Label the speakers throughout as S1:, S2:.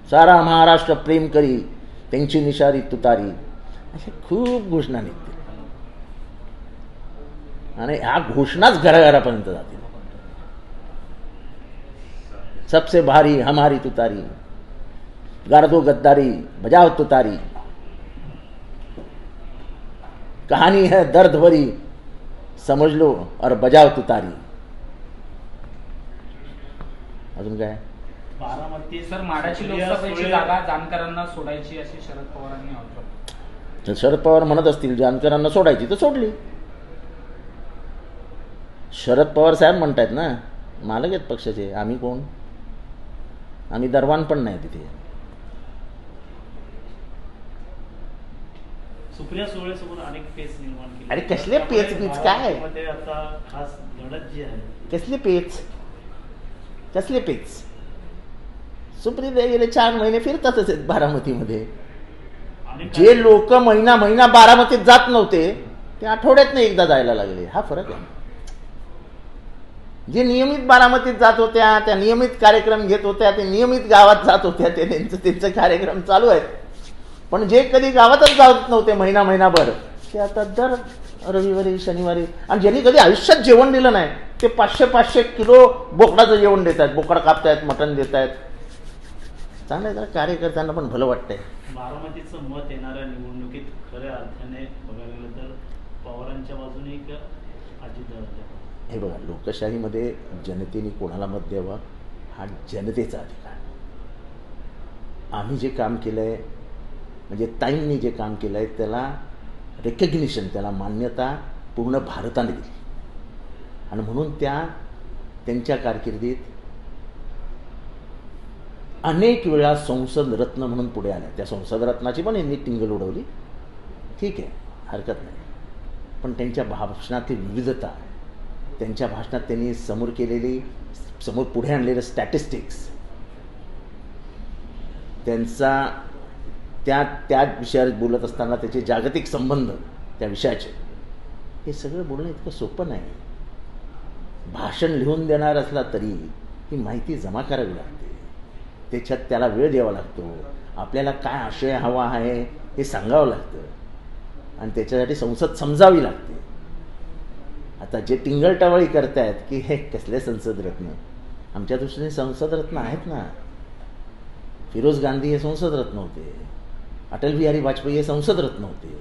S1: सारा महाराष्ट्र प्रेम करी, त्यांची निशारी तुतारी, अशा खूप घोषणा निघतील आणि ह्या घोषणाच घराघरापर्यंत जातील. सबसे भारी हमारी तुतारी, कर दो गद्दारी बजाओ तुतारी, कहानी है दर्द भरी समझ लो और बजाओ तुतारी. अजून काय?
S2: बारामती सर माडाची लोकसभेची जागा जानकरांना सोडायची अशी शरद पवारांनी ऑफर.
S1: तर शरद पवार म्हणत असतील जानकरांना सोडायची तर सोडली. शरद पवार साहेब म्हणतायत ना, मालक आहेत पक्षाचे, आम्ही कोण? आम्ही दरवान पण नाही तिथे.
S3: सुप्रिया सुळे समोर अनेक पेच निर्माण केली.
S1: अरे कसले पेच बीच काय?
S3: आता खास लढत जी आहे,
S1: कसले पेच, कसले पेच? सुप्रिया गेले 4 महिने फिरतातच आहेत बारामतीमध्ये. जे लोक महिना महिना बारामतीत जात नव्हते ते आठवड्यातनं एकदा जायला लागले. हा फरक आहे. जे नियमित बारामतीत जात होत्या, त्या नियमित कार्यक्रम घेत होत्या, ते नियमित गावात जात होत्या, ते त्यांचे कार्यक्रम चालू आहेत. पण जे कधी गावातच जात नव्हते महिनाभर, ते आता दर रविवारी शनिवारी, आणि ज्यांनी कधी आयुष्यात जेवण दिलं नाही ते 500-500 किलो बोकडाचं जेवण देत आहेत, बोकड कापतायत, मटण देत आहेत. चांगलं जरा कार्यकर्त्यांना पण भलं वाटतंय.
S3: बारामतीचं मत येणाऱ्या निवडणुकीत खऱ्या अर्थाने बघायला गेलं तर पवारांच्या बाजूने एक अजितदादांच्या.
S1: हे बघा, लोकशाहीमध्ये जनतेने कोणाला मत द्यावं हा जनतेचा अधिकार. आम्ही जे काम केलं आहे, म्हणजे ताईंनी जे काम केलं आहे, त्याला रेकग्निशन, त्याला मान्यता पूर्ण भारताने दिली. आणि म्हणून त्यांच्या कारकिर्दीत अनेक वेळा संसद रत्न म्हणून पुढे आल्या. त्या संसद रत्नाची पण यांनी टिंगल उडवली, ठीक आहे, हरकत नाही. पण त्यांच्या भाषणातील विविधता, त्यांच्या भाषणात त्यांनी समोर पुढे आणलेलं स्टॅटिस्टिक्स, त्यांचा त्या विषयावर बोलत असताना त्याचे जागतिक संबंध त्या विषयाचे, हे सगळं बोलणं इतकं सोपं नाही. भाषण लिहून देणार असला तरी ही माहिती जमा करावी लागते, त्याच्यात त्याला वेळ द्यावा लागतो, आपल्याला काय आशय हवा आहे हे सांगावं लागतं, आणि त्याच्यासाठी संसद समजावी लागते. आता जे टिंगलटावळी करतायत की हे कसले संसद रत्न, आमच्या दृष्टीने संसद रत्न आहेत ना. फिरोज गांधी हे संसद रत्न होते, अटल बिहारी वाजपेयी हे संसद रत्न होते,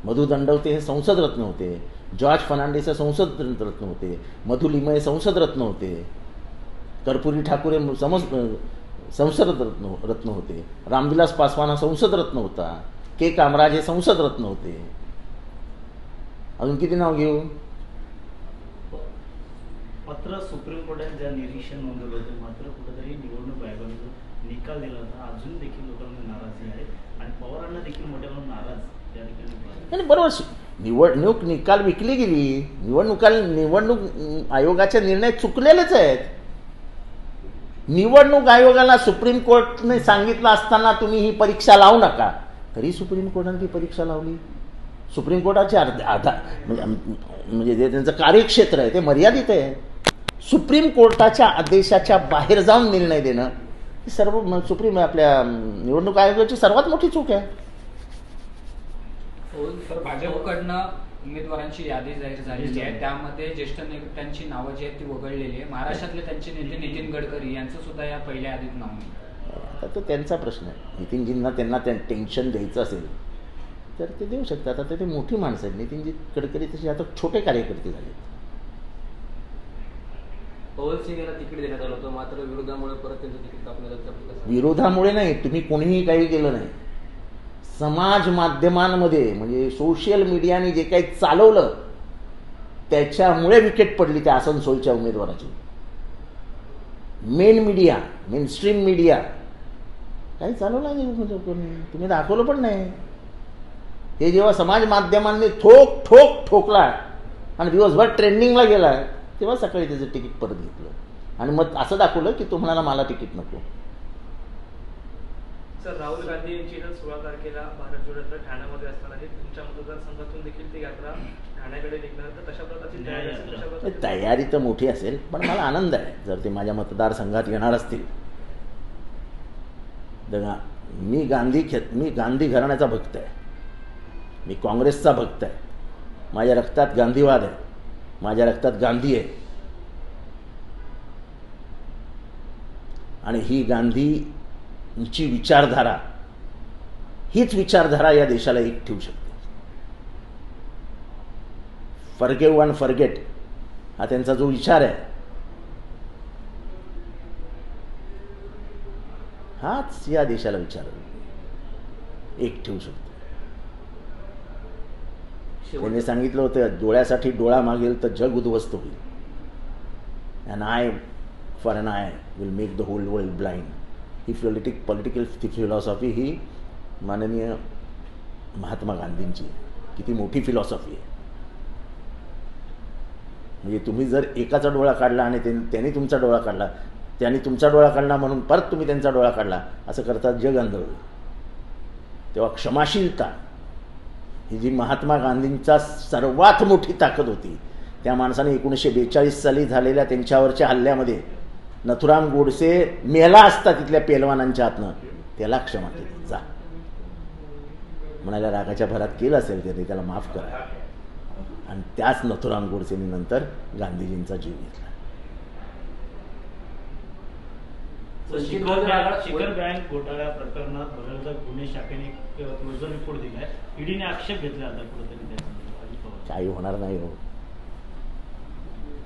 S1: मधु दंडवते हे संसद रत्न होते, जॉर्ज फर्नांडिस हे संसद रत्न होते, मधु लिमये संसद रत्न होते, कर्पुरी ठाकूर हे संसद रत्न होते, रामविलास पासवान हा संसद रत्न होता, के कामराज हे संसद रत्न होते. अजून किती नाव घेऊ?
S3: पत्र सुप्रीम कोर्टाने ज्या निरीक्षण नोंदवलं होतं, मात्र कुठेतरी निवडणूक आयोगाने जो निकाल दिला होता, अजून देखील लोकांमध्ये नाराजी आहे आणि पवारांना देखील मोठ्या प्रमाणात नाराज या ठिकाणी.
S1: बरोबर, निवडणूक निकाल विकली गेली. निवडणूक आयोगाचे निर्णय चुकलेलेच आहेत. निवडणूक आयोगाला सुप्रीम कोर्टने सांगितलं असताना तुम्ही ही परीक्षा लावू नका, तरी सुप्रीम कोर्टाने ती परीक्षा लावली. सुप्रीम कोर्टाचे म्हणजे जे त्यांचं कार्यक्षेत्र आहे ते मर्यादित आहे. सुप्रीम कोर्टाच्या आदेशाच्या बाहेर जाऊन निर्णय देणं ही आपल्या निवडणूक आयोगाची सर्वात मोठी चूक आहे.
S2: तर भाजपकडनं उमेदवारांची यादी जाहीर झालेली आहे, त्यामध्ये ज्येष्ठ नेत्यांची नावं जी आहेत ती वगळलेली आहे. महाराष्ट्रातले त्यांचे नेते नितीन गडकरी यांचं सुद्धा या पहिल्या यादीत नाव नाही.
S1: आता तो त्यांचा प्रश्न आहे. नितीनजींना त्यांना टेन्शन द्यायचं असेल तर ते देऊ शकतात. आता ते मोठी माणसं आहेत. नितीनजी गडकरी तसे आता छोटे कार्यकर्ते झाले.
S4: पवन सिंगला तिकीट देण्यात आलं होतं, मात्र विरोधामुळे परत त्यांचं तिकीट कापण्यात.
S1: विरोधामुळे नाही, तुम्ही कोणीही काही केलं नाही. समाज माध्यमांमध्ये म्हणजे सोशल मीडियाने जे काही चालवलं त्याच्यामुळे विकेट पडली त्या आसनसोलच्या उमेदवाराची. मेन स्ट्रीम मीडिया काही चालवलं नाही, तुम्ही दाखवलं पण नाही. हे जेव्हा समाज माध्यमांनी ठोकला आणि दिवसभर ट्रेंडिंगला गेला, तेव्हा सकाळी त्याचं तिकीट परत घेतलं आणि मग असं दाखवलं की तो म्हणाला मला तिकीट नको.
S5: सर, राहुल गांधी यांची 16 तारखेला भारत जोडो यात्रा ठाण्यामध्ये असणार आहे. तुमच्या मतदारसंघातून देखील ती यात्रा ठाण्याकडे निघणार, तर तशा प्रकारची
S1: तयारी तर मोठी असेल, पण मला आनंद आहे जर ते माझ्या मतदारसंघात येणार असतील. मी गांधी घराण्याचा भक्त आहे, मी काँग्रेसचा भक्त आहे, माझ्या रक्तात गांधीवाद आहे, माझ्या रक्तात गांधी आहे. आणि ही गांधीची विचारधारा, हीच विचारधारा या देशाला एक ठेवू शकते. फॉरगिव्ह अँड फॉरगेट हा त्यांचा जो विचार आहे, हाच या देशाला विचार एक ठेवू शकतो. त्यांनी सांगितलं होतं, डोळ्यासाठी डोळा मागेल तर जग उद्ध्वस्त होईल. And I for an I will make the whole world blind. ही पॉलिटिकल फिलॉसॉफी ही माननीय महात्मा गांधींची किती मोठी फिलॉसॉफी आहे. म्हणजे तुम्ही जर एकाचा डोळा काढला आणि त्यांनी तुमचा डोळा काढला, त्यांनी तुमचा डोळा काढला म्हणून परत तुम्ही त्यांचा डोळा काढला, असं करता जग अंध होईल. तेव्हा क्षमाशीलता ही जी महात्मा गांधींचा सर्वात मोठी ताकद होती, त्या माणसाने 1942 साली झालेल्या त्यांच्यावरच्या हल्ल्यामध्ये नथुराम गोडसे मेला असता तिथल्या पेलवानांच्या हातनं, त्याला क्षमा केली. जा म्हणाल्या, रागाच्या भरात केलं असेल त्याने, त्याला माफ करा. आणि त्याच नथुराम गोडसेंनी नंतर गांधीजींचा जीव घेतला.
S3: शिखर बँक घोटाळ्या प्रकरणात बऱ्याचदा गुन्हे शाखेने क्लोजर रिपोर्ट दिलाय, ईडीने आक्षेप घेतला आता कुठेतरी.
S1: काही होणार नाही हो,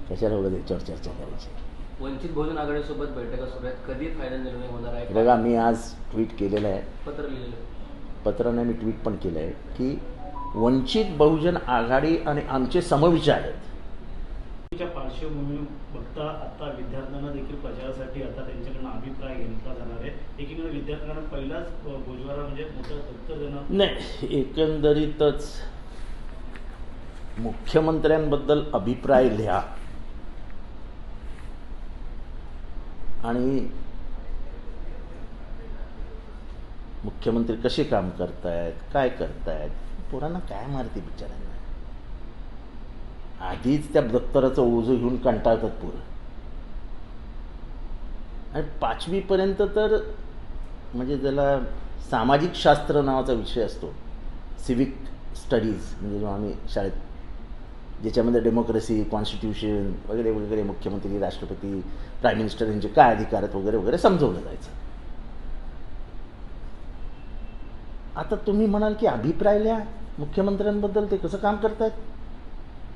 S1: कशाला वगैरे चर्चा करायची.
S4: वंचित बहुजन आघाडीसोबत बैठका सुरू आहेत, कधी फायनल निर्णय होणार आहे?
S1: बघा, मी आज ट्विट केलेलं आहे,
S4: पत्र लिहिलेलं,
S1: पत्राने मी ट्विट पण केलं आहे की वंचित बहुजन आघाडी आणि आमचे समविचार आहेत.
S3: पार्श्वभूमी बघता आता विद्यार्थ्यांना देखील प्रचारासाठी आता त्यांच्याकडनं अभिप्राय घेतला जाणार आहे. एकीकडे विद्यार्थ्यांना पहिलाच गोजवारा म्हणजे मोठं दत्त देणं
S1: नाही, एकंदरीतच मुख्यमंत्र्यांबद्दल अभिप्राय लिहा आणि मुख्यमंत्री कसे काम करतायत, काय करतायत, पोरांना काय मारते बिचारांना. आधीच त्या दप्तराचं ओझं घेऊन कंटाळतात पोरं. आणि 5वी पर्यंत तर म्हणजे ज्याला सामाजिक शास्त्र नावाचा विषय असतो, सिविक स्टडीज, म्हणजे जो आम्ही शाळेत, ज्याच्यामध्ये डेमोक्रेसी, कॉन्स्टिट्यूशन वगैरे वगैरे, मुख्यमंत्री, राष्ट्रपती, प्राईम मिनिस्टर यांचे काय अधिकार आहेत वगैरे वगैरे समजवलं जायचं. आता तुम्ही म्हणाल की अभिप्राय लिहा मुख्यमंत्र्यांबद्दल, ते कसं काम करतायत,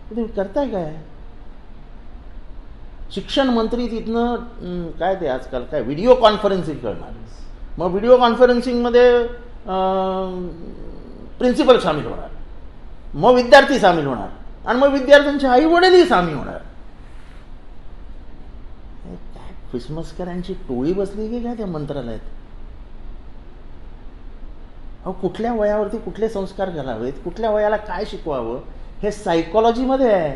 S1: तुम्ही करताय काय? शिक्षण मंत्री तिथनं काय ते आजकाल काय व्हिडिओ कॉन्फरन्सिंग करणार, मग व्हिडिओ कॉन्फरन्सिंगमध्ये प्रिन्सिपल सामील होणार, मग विद्यार्थी सामील होणार, आणि मग विद्यार्थ्यांचे आई वडीलही सामील होणार. काय ख्रिसमसकरांची टोळी बसली की काय त्या मंत्रालयात? अहो, कुठल्या वयावरती कुठले संस्कार घालावेत, कुठल्या वयाला काय शिकवावं, हे सायकॉलॉजीमध्ये आहे.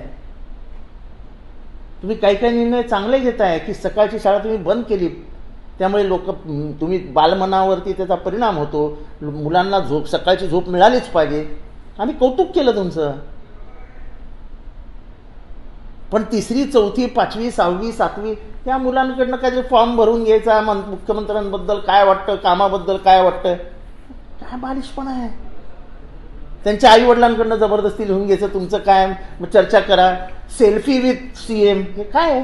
S1: तुम्ही काही काही निर्णय चांगले घेताय की सकाळची शाळा तुम्ही बंद केली, त्यामुळे तुम्ही बालमनावरती त्याचा परिणाम होतो, मुलांना सकाळची झोप मिळालीच पाहिजे, आम्ही कौतुक केलं तुमचं. पण 3री, 4थी, 5वी, 6वी, 7वी त्या मुलांकडनं काहीतरी फॉर्म भरून घ्यायचा, मुख्यमंत्र्यांबद्दल काय वाटतं, कामाबद्दल काय वाटतं, काय बालिशपणा आहे. त्यांच्या आई वडिलांकडनं जबरदस्ती लिहून घ्यायचं, तुमचं काय, मग चर्चा करा, सेल्फी विथ सीएम, हे काय आहे?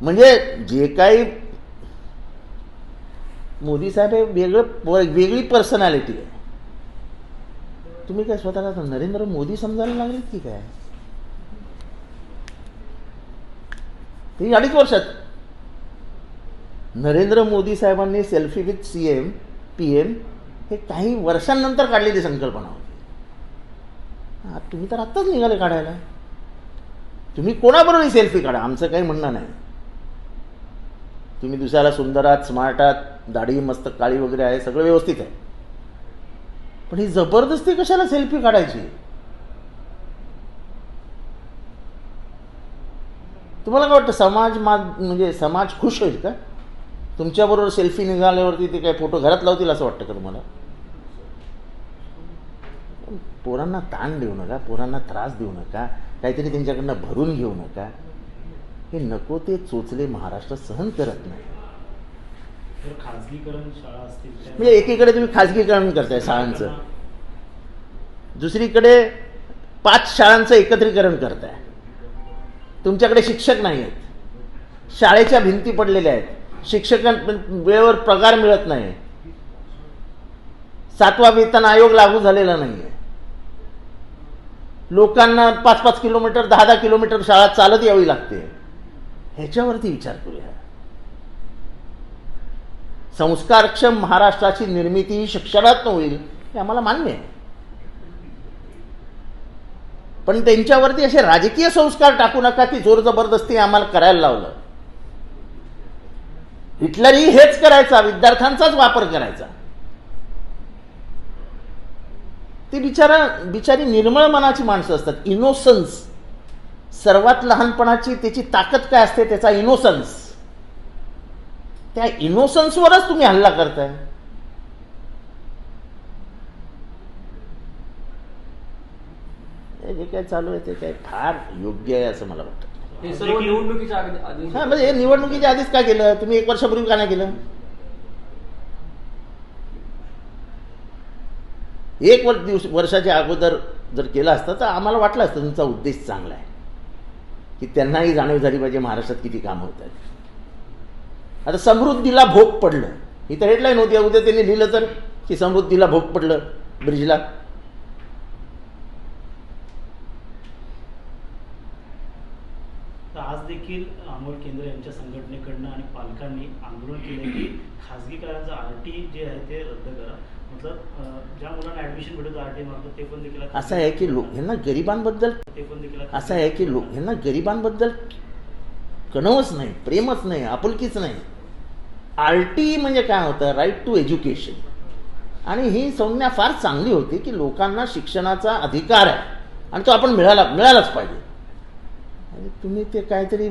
S1: म्हणजे जे काही मोदी साहेब हे वेगळी पर्सनॅलिटी आहे. तुम्ही काय स्वतःला नरेंद्र मोदी समजायला लागले की काय? ते 2.5 वर्षात नरेंद्र मोदी साहेबांनी सेल्फी विथ सीएम, पीएम हे काही वर्षांनंतर काढलेली संकल्पना होती. तुम्ही तर आत्ताच निघाले काढायला. तुम्ही कोणाबरोबर सेल्फी काढा, आमचं काही म्हणणं नाही. तुम्ही दिसायला सुंदर आहात, स्मार्ट आहात, दाढी मस्त काळी वगैरे आहे, सगळं व्यवस्थित आहे, पण ही जबरदस्ती कशाला सेल्फी काढायची? तुम्हाला काय वाटतं, म्हणजे समाज खुश होईल का तुमच्याबरोबर सेल्फी निघाल्यावरती? ते काय फोटो घरात लावतील असं वाटतं का तुम्हाला? पोरांना ताण देऊ नका, पोरांना त्रास देऊ नका, काहीतरी त्यांच्याकडनं भरून घेऊ नका. हे नको ते चोचले महाराष्ट्र सहन करत नाही.
S3: तर खाजगीकरण शाळा असतील
S1: म्हणजे एकीकडे तुम्ही खाजगीकरण करताय शाळांचं, दुसरीकडे 5 शाळांचं एकत्रीकरण करताय. तुमच्याकडे शिक्षक नाही आहेत, शाळेच्या भिंती पडलेल्या आहेत, शिक्षकां वेळेवर पगार मिळत नाही, 7वा वेतन आयोग लागू झालेला नाही आहे, लोकांना 5-5 किलोमीटर 10-10 किलोमीटर शाळा चालत यावी लागते. ह्याच्यावरती विचार करूया. संस्कारक्षम महाराष्ट्राची निर्मिती शिक्षणातून होईल हे आम्हाला मान्य आहे, पण त्यांच्यावरती असे राजकीय संस्कार टाकू नका की जोर जबरदस्ती आम्हाला करायला लावलं. हिटलरही हेच करायचा, विद्यार्थ्यांचाच वापर करायचा. ती बिचारी निर्मळ मनाची माणसं असतात. इनोसन्स, सर्वात लहानपणाची त्याची ताकद काय असते, त्याचा इनोसन्स. त्या इनोसन्सवरच तुम्ही हल्ला करताय. जे काय चालू आहे ते काय फार योग्य आहे असं मला वाटतं.
S4: हे सर्व निवडणुकीच्या आधी
S1: हा, म्हणजे हे निवडणुकीच्या आधीच काय केलं तुम्ही? 1 वर्षापूर्वी का नाही केलं? 1 वर्षाच्या अगोदर जर केलं असतं तर आम्हाला वाटलं असतं तुमचा उद्देश चांगला आहे, की त्यांनाही जाणीव झाली पाहिजे महाराष्ट्रात किती काम होत आहेत. आता समृद्धीला भोग पडलं, ही तर हेडलाईन होती. उद्या त्यांनी लिहिलं तर की समृद्धीला भोग पडलं ब्रिजला.
S3: तर आज देखील अमोल केंद्र यांच्या संघटनेकडनं आणि पालकांनी आंदोलन केलं की खाजगीकरांचं RT जे आहे ते रद्द करा. मतलब ज्या मुलांना ऍडमिशन भेटत RT मार्फत ते पण देखील
S1: असं आहे की ह्यांना गरिबांबद्दल कणवच नाही, प्रेमच नाही, आपुलकीच नाही. RT म्हणजे काय होतं? Right to education. आणि ही संज्ञा फार चांगली होती की लोकांना शिक्षणाचा अधिकार आहे आणि तो आपण मिळालाच पाहिजे. आणि तुम्ही ते काहीतरी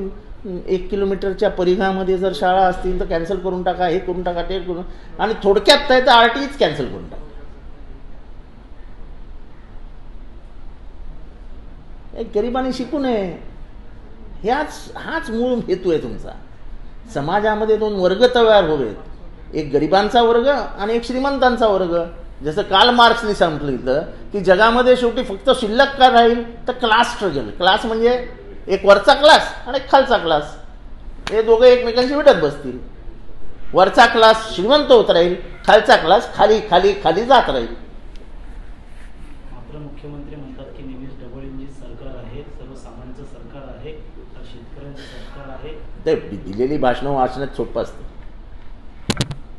S1: 1 किलोमीटरच्या परिघामध्ये जर शाळा असतील तर कॅन्सल करून टाका, हे करून टाका, ते करून, आणि थोडक्यात काय तर RTच कॅन्सल करून टाका. एक गरिबांनी शिकू नये, हाच मूळ हेतू आहे तुमचा. समाजामध्ये 2 वर्ग तयार व्हावेत, एक गरिबांचा वर्ग आणि एक श्रीमंतांचा वर्ग. जसं कार्ल मार्क्सने सांगितलं की जगामध्ये शेवटी फक्त शिल्लक काय राहील तर क्लास स्ट्रगल. क्लास म्हणजे एक वरचा क्लास आणि एक खालचा क्लास, हे दोघं एकमेकांशी भेटत बसतील. वरचा क्लास श्रीमंत होत राहील, खालचा क्लास खाली खाली खाली जात राहील.
S3: मात्र मुख्यमंत्री म्हणतात की नेहमीच डबल इंजिन सरकार आहे, सर्वसामान्यांचं सरकार आहे, तर शेतकऱ्यांचं सरकार आहे.
S1: ते दिलेली भाषणं वाचण्यात सोपं असतं.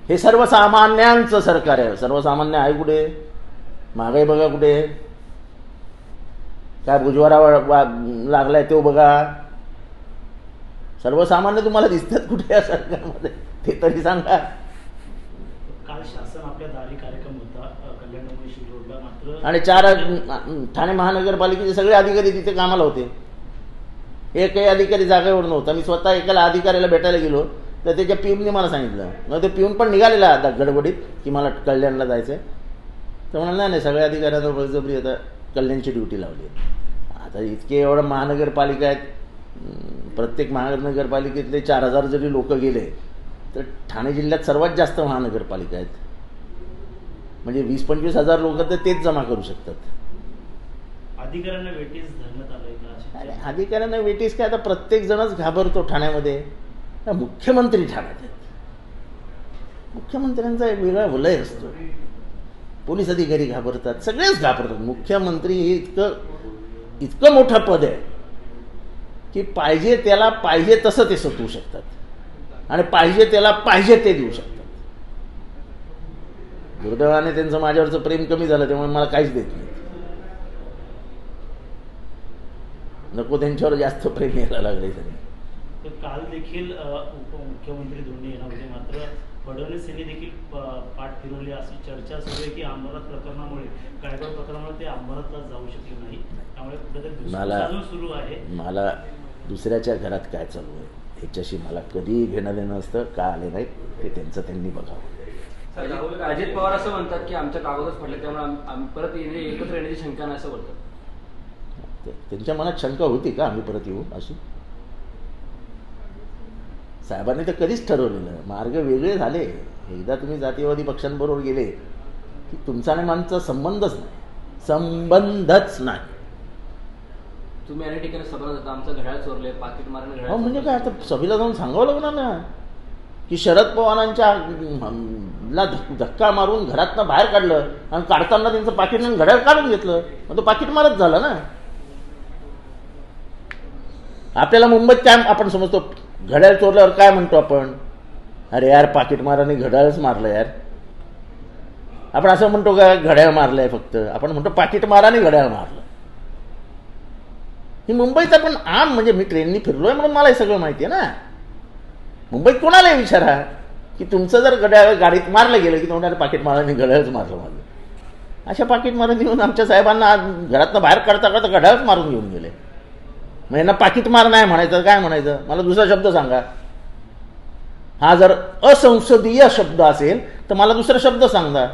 S1: हे सर्वसामान्यांचं सरकार आहे. सर्वसामान्य आहे कुठे? महागाई बघा कुठे, काय बुजवारा लागलाय तो बघा. सर्वसामान्य तुम्हाला दिसतात कुठे या सरकारमध्ये ते तरी सांगा.
S3: काल शासन आपल्या दारी कार्यक्रम होता कल्याण डोंबिवली रोडला, मात्र
S1: आणि 4 ठाणे महानगरपालिकेचे सगळे अधिकारी तिथे कामाला होते. एकही अधिकारी जागेवर नव्हता. मी स्वतः एकाला अधिकाऱ्याला भेटायला गेलो तर त्याच्या पिऊनने मला सांगितलं, मग ते पिऊन पण निघालेला आता गडबडीत की मला कल्याणला जायचं आहे. तर म्हणाला नाही, सगळ्या अधिकाऱ्यांना बळजबरी आता कल्याणची ड्युटी लावली. आता इतके एवढं महानगरपालिका आहेत, प्रत्येक महानगरपालिकेतले 4000 जरी लोक गेले तर ठाणे जिल्ह्यात सर्वात जास्त महानगरपालिका आहेत. म्हणजे 20-25 हजार लोक तर तेच जमा करू शकतात.
S3: अधिकाऱ्यांना वेटीस धरण्यात आलंय का?
S1: अधिकाऱ्यांना वेटीस काय, आता प्रत्येक जणच घाबरतो ठाण्यामध्ये. मुख्यमंत्री ठाण्यात आहेत, मुख्यमंत्र्यांचा एक वेगळा वलय असतो. पोलीस अधिकारी घाबरतात, सगळेच घाबरतात. मुख्यमंत्री हे इतकं मोठं पद आहे की पाहिजे त्याला पाहिजे तसं ते सतवू शकतात आणि पाहिजे त्याला पाहिजे ते देऊ शकतात. दुर्दैवाने त्यांचं माझ्यावरचं प्रेम कमी झालं, त्यामुळे मला काहीच देत नाही. नको त्यांच्यावर जास्त प्रेम यायला लागले त्यांनी.
S3: तर काल देखील उपमुख्यमंत्री दोन्ही येणार होते, मात्र फडणवीस यांनी देखील पाठ फिरवली अशी चर्चा सुरू आहे की अंबरनाथ प्रकरणामुळे, गायकवाड प्रकरणामुळे ते अंबरनाथला जाऊ शकले नाही. त्यामुळे कुठेतरी सुरू आहे.
S1: मला दुसऱ्याच्या घरात काय चालू आहे ह्याच्याशी मला कधी घेणं देणं असतं. का आले नाहीत ते त्यांचं त्यांनी बघावं.
S4: अजित पवार असं म्हणतात की आमच्या कागदच पडले, त्यामुळे आम्ही परत एकत्र येण्याची शंका नाही असं बोलतात.
S1: त्यांच्या मनात शंका होती का आम्ही परत येऊ अशी? साहेबांनी तर कधीच ठरवलेलं, मार्ग वेगळे झाले. एकदा तुम्ही जातीयवादी पक्षांबरोबर गेले की तुमचा आणि आमचा संबंधच नाही.
S4: तुम्ही अनेक ठिकाणी सभा जाता, आमचं घड्याळ चोरले, पाकिट मारणं घड्याळ
S1: म्हणजे काय, आता सभेला जाऊन सांगावं लागणार ना की शरद पवारांच्या ला धक्का मारून घरातनं बाहेर काढलं आणि काढताना त्यांचं पाकिट आणि घड्याळ काढून घेतलं, मग तो पाकिट मारत झाला ना. आपल्याला मुंबईत काय आपण समजतो, घड्याळ चोरल्यावर काय म्हणतो आपण, अरे यार पाकिट माराने घड्याळच मारलं यार. आपण असं म्हणतो का घड्याळ मारलंय फक्त, आपण म्हणतो पाकिट माराने घड्याळ मारलं. ही मुंबईचा पण आम, म्हणजे मी ट्रेननी फिरलोय म्हणून मला हे सगळं माहिती आहे ना. मुंबईत कोणालाही विचारा की तुमचं जर घड्याळ गाडीत मारलं गेलं की तोंडाला पाकिट माराने घड्याळच मारलं माझं. अशा पाकिट मारून घेऊन आमच्या साहेबांना घरातनं बाहेर काढता काढता घड्याळच मारून घेऊन गेले. मग यांना पाकिट मार नाही म्हणायचं, काय म्हणायचं, मला दुसरा शब्द सांगा. हा जर असंसदीय शब्द असेल तर मला दुसरा शब्द सांगा.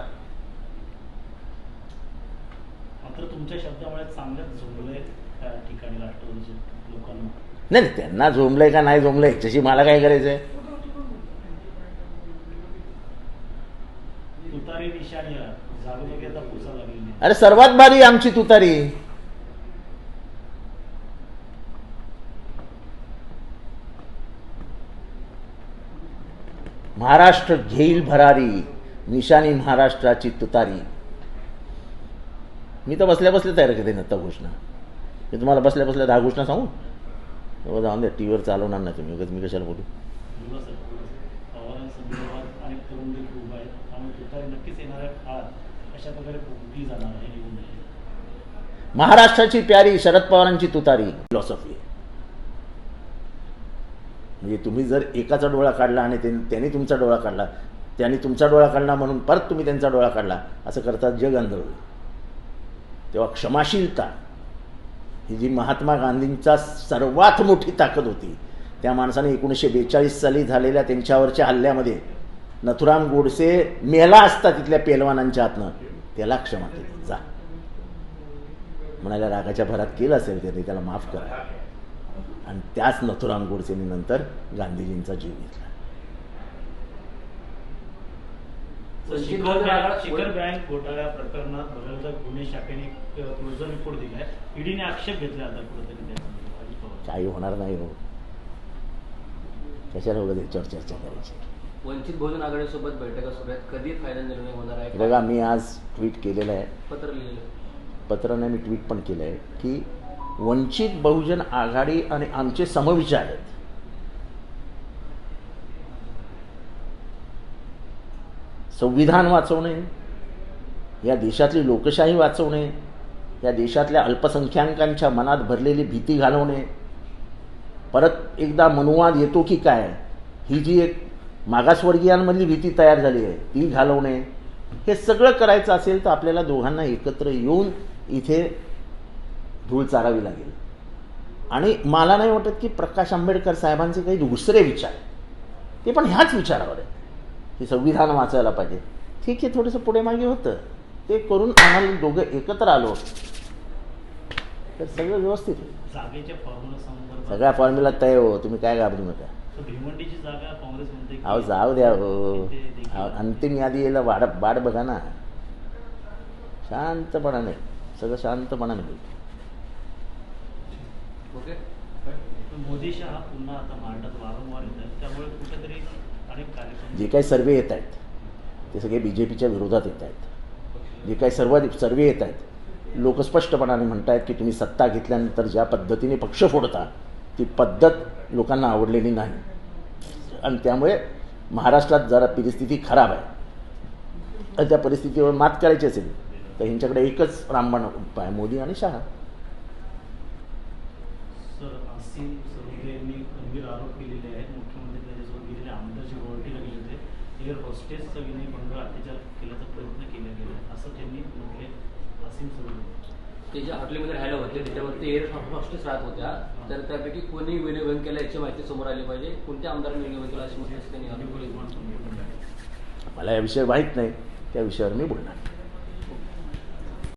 S3: मात्र तुमच्या शब्दामुळे चांगल्याच झोंबले त्या ठिकाणी राष्ट्रवादीच्या लोकांना.
S1: नाही, त्यांना झोंबलंय का नाही झोंबलंय ह्याच्याशी मला काय करायचंय.
S3: तुतारी निशाणी जागोजागी आता पुसा लागलेली.
S1: अरे सर्वात भारी आमची तुतारी. महाराष्ट्र घेईल भरारी, निशाणी महाराष्ट्राची तुतारी. मी तर बसल्या बसल्या तयार करते आता घोषणा. मी तुम्हाला बसल्या बसल्या 10 घोषणा सांगू, जाऊन द्या, टीव्हीवर चालवणार नाही तुम्ही, मी कशाला बोलू.
S3: पवारांसंदर्भात अनेक तरुण देखील उभा आहेत, त्यामुळे तुतारी नक्कीच येणाऱ्या काळात अशा प्रकारे फुंकली जाणार आहे.
S1: महाराष्ट्राची प्यारी शरद पवारांची तुतारी फिलॉसॉफी. म्हणजे तुम्ही जर एकाचा डोळा काढला आणि त्यांनी तुमचा डोळा काढला, त्यांनी तुमचा डोळा काढला म्हणून परत तुम्ही त्यांचा डोळा काढला, असं करतात जग आंदोलन. तेव्हा क्षमाशीलता ही जी महात्मा गांधींचा सर्वात मोठी ताकद होती, त्या माणसाने 1942 साली झालेल्या त्यांच्यावरच्या हल्ल्यामध्ये नथुराम गोडसे मेला असता तिथल्या पेलवानांच्या हातनं, त्याला क्षमा केली. जा म्हणाल्या, रागाच्या भरात केलं असेल त्यांनी, त्याला माफ करा. आणि त्याच नथुराम गोडसेंनी नंतर गांधीजींचा जीव घेतला.
S3: शिखर बँक घोटाळ्या प्रकरणात बदलत्या गुन्हे शाखेने क्लोजर रिपोर्ट दिलाय. ईडीने आक्षेप घेतला आता कुठेतरी
S1: काही होणार नाही. हो, कशाला वगैरे चर्चा करायची.
S4: वंचित बहुजन आघाडीसोबत बैठका सुरू आहेत, कधी फायनल निर्णय होणार आहे?
S1: बघा, मी आज ट्विट केलेलं आहे,
S4: पत्र लिहिलेलं,
S1: पत्र नाही, मी ट्विट पण केलं आहे की वंचित बहुजन आघाडी आणि आमचे समविचार आहेत. संविधान वाचवणे, या देशातली लोकशाही वाचवणे, या देशातल्या अल्पसंख्याकांच्या मनात भरलेली भीती घालवणे, परत एकदा मनुवाद येतो की काय, ही जी एक मागासवर्गीयांमधली भीती तयार झाली आहे ती घालवणे, हे सगळं करायचं असेल तर आपल्याला दोघांना एकत्र येऊन इथे धूळ चारावी लागेल. आणि मला नाही वाटत की प्रकाश आंबेडकर साहेबांचे काही दुसरे विचार, ते पण ह्याच विचारावर आहे की संविधान वाचायला पाहिजे. ठीक आहे, थोडंसं पुढे मागे होतं, ते करून आम्हाला दोघं एकत्र आलो तर सगळं व्यवस्थित होईल.
S3: जागेच्या फॉर्म्युला संदर्भात
S1: सगळ्या फॉर्म्युला तय हो, तुम्ही काय घाबरू नका.
S3: भिवंडीची जागा काँग्रेस म्हणते.
S1: अहो जाऊ द्या हो, अंतिम यादी यायला वाट बघा ना. शांतपणाने, सगळं शांतपणाने होईल.
S4: ओके.
S3: मोदी शहा पुन्हा आता महाराष्ट्रात वारंवार येत आहेत, त्यामुळे कुठेतरी अनेक कार्यक्रम,
S1: जे काही सर्वे येत आहेत ते सगळे BJPच्या विरोधात येत आहेत. जे काही सर्वे येत आहेत, लोक स्पष्टपणाने म्हणत आहेत की तुम्ही सत्ता घेतल्यानंतर ज्या पद्धतीने पक्ष फोडता ती पद्धत लोकांना आवडलेली नाही. आणि त्यामुळे महाराष्ट्रात जरा परिस्थिती खराब आहे. आणि त्या परिस्थितीवर मात करायची असेल तर ह्यांच्याकडे एकच रामबाण उपाय, मोदी आणि शहा.
S3: सर, असीम सरोदेंनी गंभीर आरोप केलेले आहेत. मुख्यमंत्री त्यांच्यासोबत गेलेले आमदारची रोटी लागले होते, एअर हॉस्टेसचा विनयभंग अत्याचार केल्याचा प्रयत्न केला गेला असं त्यांनी म्हटले. असीम सरोदे
S4: ते ज्या हॉटेलमध्ये राहायला होते त्याच्यावरती एअर हॉस्टेस राहत होत्या, तर त्यापैकी कोणी विनयभंग केला याची माहिती समोर आली पाहिजे. कोणत्या आमदारांनी विनयभंग केला अशी माहिती त्यांनी
S1: मला या विषयावर माहीत नाही, त्या विषयावर मी बोलणार.